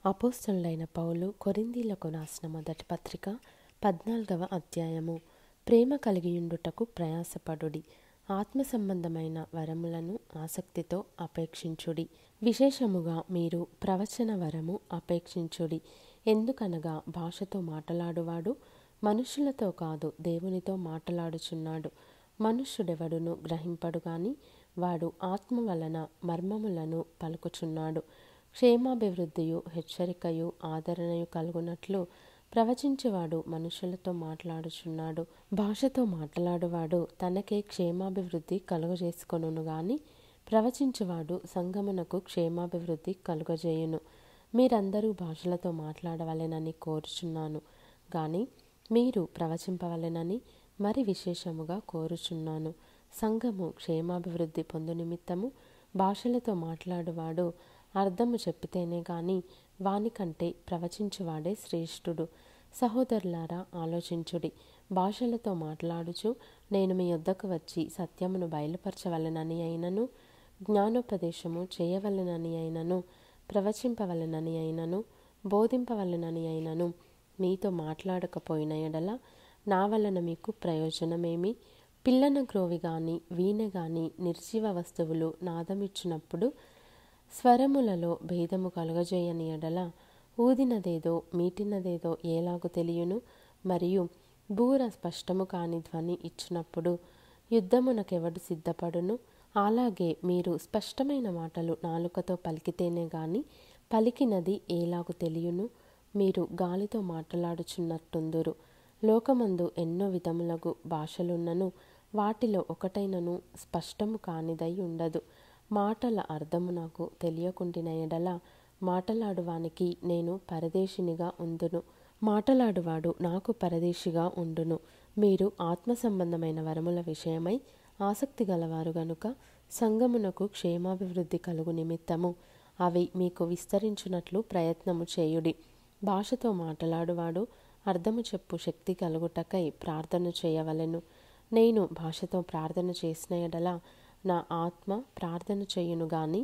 అపోస్తలుడైన పౌలు కొరింథీలకు రాసిన మొదటి పత్రిక 14వ అధ్యాయము. ప్రేమ కలిగియుండుటకు ప్రయాసపడుడి, ఆత్మ సంబంధమైన వరములను ఆసక్తితో అపేక్షించుడి. విశేషముగా మీరు ప్రవచన వరము అపేక్షించుడి. ఎందుకనగా భాషతో మాటలాడువాడు మనుషులతో కాదు, దేవునితో మాటలాడుచున్నాడు. మనుష్యుడెవడును గ్రహింపడు గాని వాడు ఆత్మ వలన మర్మములను పలుకుచున్నాడు. క్షేమాభివృద్ధియు హెచ్చరికయు ఆదరణయు కలుగునట్లు ప్రవచించేవాడు మనుషులతో మాట్లాడుచున్నాడు. భాషతో మాట్లాడువాడు తనకే క్షేమాభివృద్ధి కలుగజేసుకొనును గాని ప్రవచించువాడు సంఘమునకు క్షేమాభివృద్ధి కలుగజేయును. మీరందరూ భాషలతో మాట్లాడవలెనని కోరుచున్నాను గాని మీరు ప్రవచింపవలెనని మరి విశేషముగా కోరుచున్నాను. సంఘము క్షేమాభివృద్ధి పొందు నిమిత్తము భాషలతో మాట్లాడువాడు అర్థము చెప్పితేనే గాని వానికంటే ప్రవచించువాడే శ్రేష్ఠుడు. సహోదరులారా, ఆలోచించుడి. భాషలతో మాట్లాడుచు నేను మీ యొద్దకు వచ్చి సత్యమును బయలుపరచవలెనని అయినను, జ్ఞానోపదేశము చేయవలెనని అయినను, ప్రవచింపవలెనని అయినను, బోధింపవలెనని అయినను మీతో మాట్లాడకపోయిన ఎడల నా వలన మీకు ప్రయోజనమేమి? పిల్లన గ్రోవి గాని వీణె గాని నిర్జీవ వస్తువులు నాదమిచ్చినప్పుడు స్వరములలో భేదము కలుగజేయని ఎడల ఊదినదేదో మీటినదేదో ఏలాగు తెలియను? మరియు బూర స్పష్టము కాని ధ్వని ఇచ్చినప్పుడు యుద్ధమునకెవడు సిద్ధపడును? అలాగే మీరు స్పష్టమైన మాటలు నాలుకతో పలికితేనే గాని పలికినది ఏలాగు తెలియను? మీరు గాలితో మాట్లాడుచున్నట్టుందురు. లోకమందు ఎన్నో విధములగు భాషలున్నను, వాటిలో ఒకటైనను స్పష్టము కానిదై ఉండదు. మాటల అర్థము నాకు తెలియకుండిన ఎడల మాటలాడువానికి నేను పరదేశినిగా ఉందును, మాటలాడువాడు నాకు పరదేశిగా ఉండును. మీరు ఆత్మ సంబంధమైన వరముల విషయమై ఆసక్తి గలవారు గనుక సంఘమునకు క్షేమాభివృద్ధి కలుగు నిమిత్తము అవి మీకు విస్తరించునట్లు ప్రయత్నము చేయుడి. భాషతో మాటలాడువాడు అర్థము చెప్పు శక్తి కలుగుటకై ప్రార్థన చేయవలెను. నేను భాషతో ప్రార్థన చేసిన ఎడల నా ఆత్మ ప్రార్థన చేయును గాని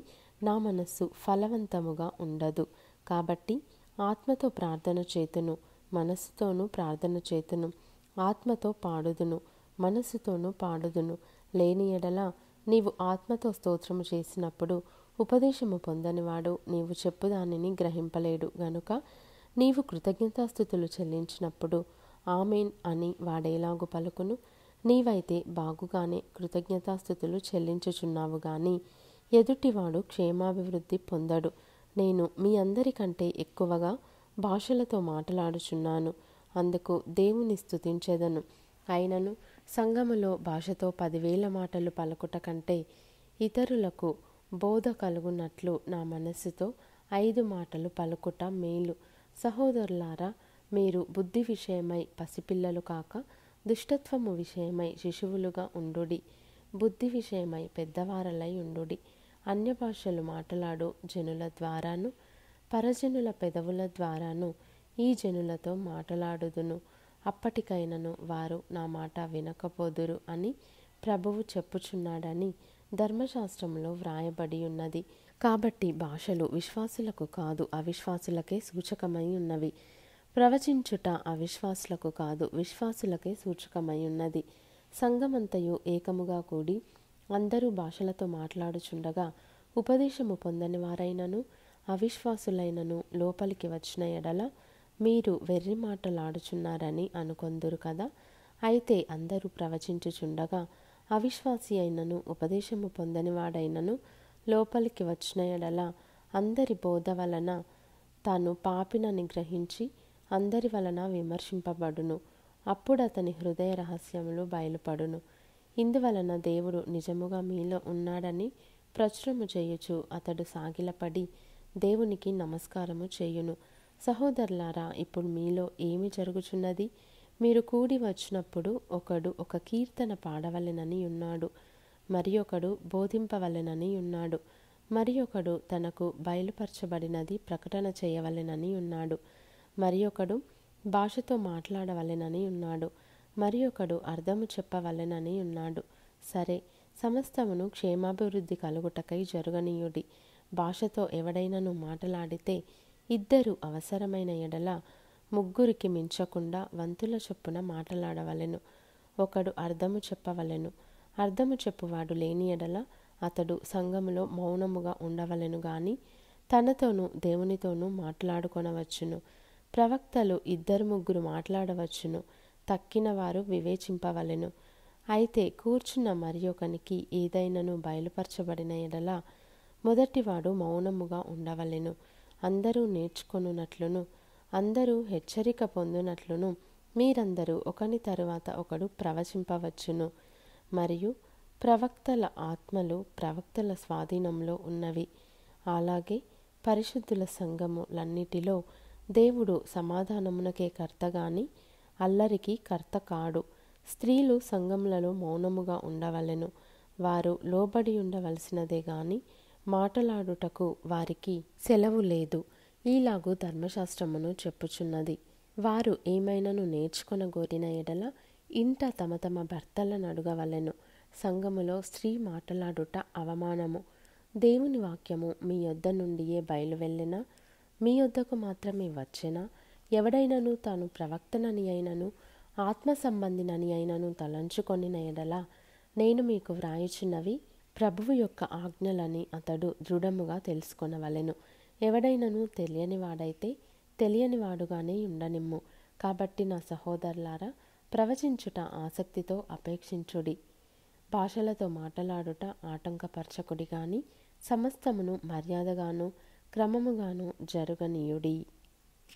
నా మనస్సు ఫలవంతముగా ఉండదు. కాబట్టి ఆత్మతో ప్రార్థన చేతును, మనస్సుతోనూ ప్రార్థన చేతును. ఆత్మతో పాడుదును, మనస్సుతోనూ పాడుదును. లేని ఎడల నీవు ఆత్మతో స్తోత్రము చేసినప్పుడు ఉపదేశము పొందనివాడు నీవు చెప్పు దానిని గ్రహింపలేడు గనుక నీవు కృతజ్ఞతాస్తుతులు చెల్లించినప్పుడు ఆమేన్ అని వాడేలాగు పలుకును? నీవైతే బాగుగానే కృతజ్ఞతాస్తుతులు చెల్లించుచున్నావు గాని ఎదుటివాడు క్షేమాభివృద్ధి పొందడు. నేను మీ అందరికంటే ఎక్కువగా భాషలతో మాట్లాడుచున్నాను, అందుకు దేవుని స్తుతించెదను. అయినను సంఘములో భాషతో 10,000 మాటలు పలుకుట కంటే ఇతరులకు బోధ కలుగునట్లు నా మనస్సుతో 5 మాటలు పలుకుట మేలు. సహోదరులారా, మీరు బుద్ధి విషయమై పసిపిల్లలు కాక దుష్టత్వము విషయమై శిశువులుగా ఉండుడి. బుద్ధి విషయమై పెద్దవారలై ఉండుడి. అన్య భాషలు మాట్లాడు జనుల ద్వారాను పరజనుల పెదవుల ద్వారాను ఈ జనులతో మాట్లాడుదును. అప్పటికైనను వారు నా మాట వినకపోదురు అని ప్రభువు చెప్పుచున్నాడని ధర్మశాస్త్రంలో వ్రాయబడి ఉన్నది. కాబట్టి భాషలు విశ్వాసులకు కాదు, అవిశ్వాసులకే సూచకమై ఉన్నవి. ప్రవచించుట అవిశ్వాసులకు కాదు, విశ్వాసులకే సూచకమై ఉన్నది. సంఘమంతయు ఏకముగా కూడి అందరూ భాషలతో మాట్లాడుచుండగా ఉపదేశము పొందని వారైనను అవిశ్వాసులైనను లోపలికి వచ్చిన ఎడల మీరు వెర్రి మాటలాడుచున్నారని అనుకొందురు కదా. అయితే అందరూ ప్రవచించుచుండగా అవిశ్వాసి అయినను ఉపదేశము పొందని వాడైనను లోపలికి వచ్చిన ఎడల అందరి బోధ వలన తాను పాపినని గ్రహించి అందరి వలన విమర్శింపబడును. అప్పుడు అతని హృదయ రహస్యములు బయలుపడును. ఇందువలన దేవుడు నిజముగా మీలో ఉన్నాడని ప్రచురము చేయుచు అతడు సాగిలపడి దేవునికి నమస్కారము చేయును. సహోదరులారా, ఇప్పుడు మీలో ఏమి జరుగుచున్నది? మీరు కూడి వచ్చినప్పుడు ఒకడు ఒక కీర్తన పాడవలెనని ఉన్నాడు, మరి ఒకడు బోధింపవలెనని ఉన్నాడు, మరి ఒకడు తనకు బయలుపరచబడినది ప్రకటన చేయవలెనని ఉన్నాడు, మరి ఒకడు భాషతో మాట్లాడవలెనని ఉన్నాడు, మరి ఒకడు అర్థము చెప్పవలెనని ఉన్నాడు. సరే, సమస్తమును క్షేమాభివృద్ధి కలుగుటకై జరుగనీయుడి. భాషతో ఎవడైనను మాటలాడితే ఇద్దరు అవసరమైన ఎడల ముగ్గురికి మించకుండా వంతుల చొప్పున మాటలాడవలెను. ఒకడు అర్థము చెప్పవలెను. అర్థము చెప్పువాడు లేని ఎడల అతడు సంఘములో మౌనముగా ఉండవలెను గాని తనతోనూ దేవునితోనూ మాట్లాడుకొనవచ్చును. ప్రవక్తలు ఇద్దరు ముగ్గురు మాట్లాడవచ్చును. తక్కిన వారు వివేచింపవలెను. అయితే కూర్చున్న మరి ఒకనికి ఏదైనను బయలుపరచబడిన ఎడల మొదటివాడు మౌనముగా ఉండవలెను. అందరూ నేర్చుకొనున్నట్లును అందరూ హెచ్చరిక పొందునట్లును మీరందరూ ఒకని తరువాత ఒకడు ప్రవచింపవచ్చును. మరియు ప్రవక్తల ఆత్మలు ప్రవక్తల స్వాధీనంలో ఉన్నవి. అలాగే పరిశుద్ధుల సంఘములన్నిటిలో దేవుడు సమాధానమునకే కర్త గాని అల్లరికి కర్త కాడు. స్త్రీలు సంఘములలో మౌనముగా ఉండవలెను. వారు లోబడి ఉండవలసినదే గాని మాటలాడుటకు వారికి సెలవు లేదు. ఈలాగు ధర్మశాస్త్రమును చెప్పుచున్నది. వారు ఏమైనను నేర్చుకొనగోరిన ఎడల ఇంట తమ తమ భర్తలను అడగవలెను. సంఘములో స్త్రీ మాటలాడుట అవమానము. దేవుని వాక్యము మీ యొద్ద నుండియే బయలువెళ్ళెనా? మీ యొద్దకు మాత్రమే వచ్చెనా? ఎవడైనను తాను ప్రవక్తనని అయినను ఆత్మ సంబంధినని అయినను తలంచుకొనిన ఎడల నేను మీకు వ్రాయుచున్నవి ప్రభువు యొక్క ఆజ్ఞలని అతడు దృఢముగా తెలుసుకొనవలెను. ఎవడైనను తెలియనివాడైతే తెలియనివాడుగానే ఉండనిమ్ము. కాబట్టి నా సహోదరులారా, ప్రవచించుట ఆసక్తితో అపేక్షించుడి. భాషలతో మాటలాడుట ఆటంకపరచకుడి గాని సమస్తమును మర్యాదగాను క్రమముగాను జరుగనీయుడి.